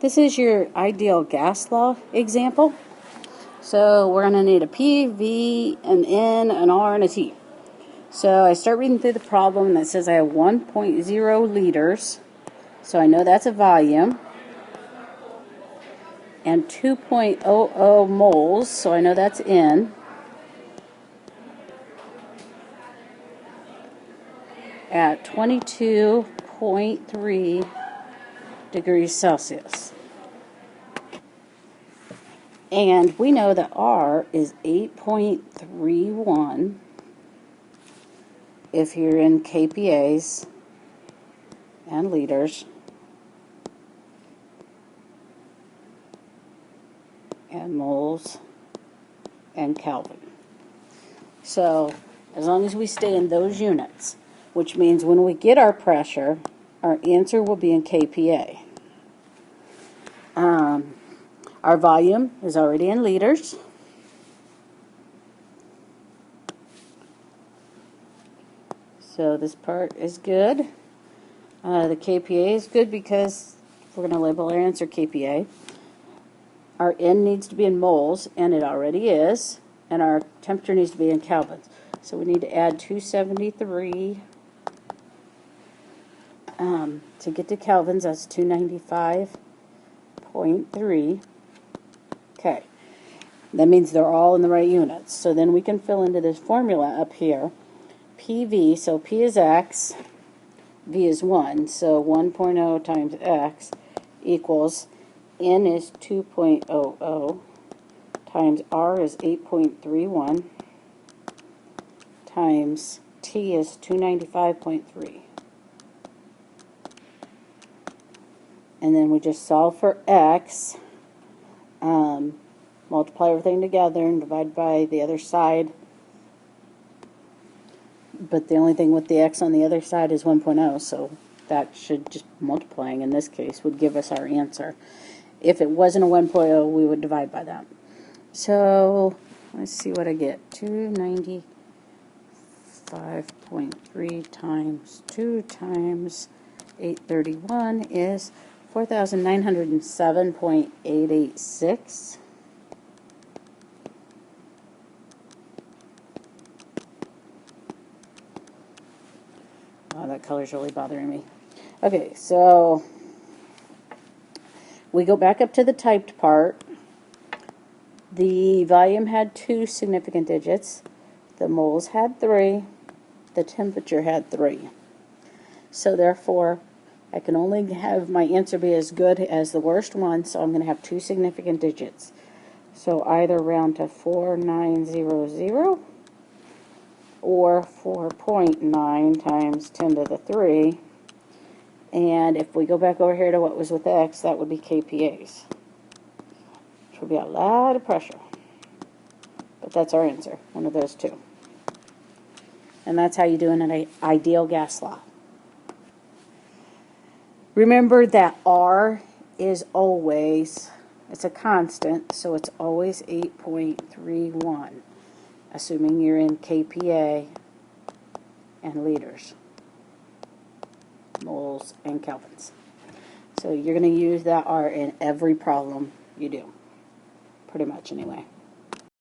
This is your ideal gas law example. So we're going to need a P, V, an N, an R, and a T. So I start reading through the problem, and it says I have 1.0 liters. So I know that's a volume. And 2.00 moles, so I know that's N. At 22.3 degrees Celsius. And we know that R is 8.31 if you're in kPAs and liters and moles and Kelvin. So as long as we stay in those units, which means when we get our pressure, our answer will be in kPa. Our volume is already in liters. So this part is good. The kPa is good because we're going to label our answer kPa. Our N needs to be in moles, and it already is. And our temperature needs to be in kelvins. So we need to add 273 to get to kelvins. That's 295.3. Okay. That means they're all in the right units. So then we can fill into this formula up here. PV, so P is X, V is 1. So 1.0 times X equals N is 2.00 times R is 8.31 times T is 295.3. And then we just solve for X, multiply everything together and divide by the other side. But the only thing with the X on the other side is 1.0, so that should just multiplying in this case would give us our answer. If it wasn't a 1.0, we would divide by that. So let's see what I get. 295.3 times 2 times 831 is 4,907.886. Oh, that color's really bothering me. Okay, so we go back up to the typed part. The volume had 2 significant digits. The moles had 3. The temperature had 3. So therefore, I can only have my answer be as good as the worst one, so I'm going to have 2 significant digits. So either round to 4900 or 4.9 times 10 to the 3. And if we go back over here to what was with X, that would be kPAs. Which would be a lot of pressure. But that's our answer, one of those two. And that's how you do an ideal gas law. Remember that R is always, it's a constant, so it's always 8.31, assuming you're in kPa and liters, moles, and kelvins. So you're going to use that R in every problem you do, pretty much anyway.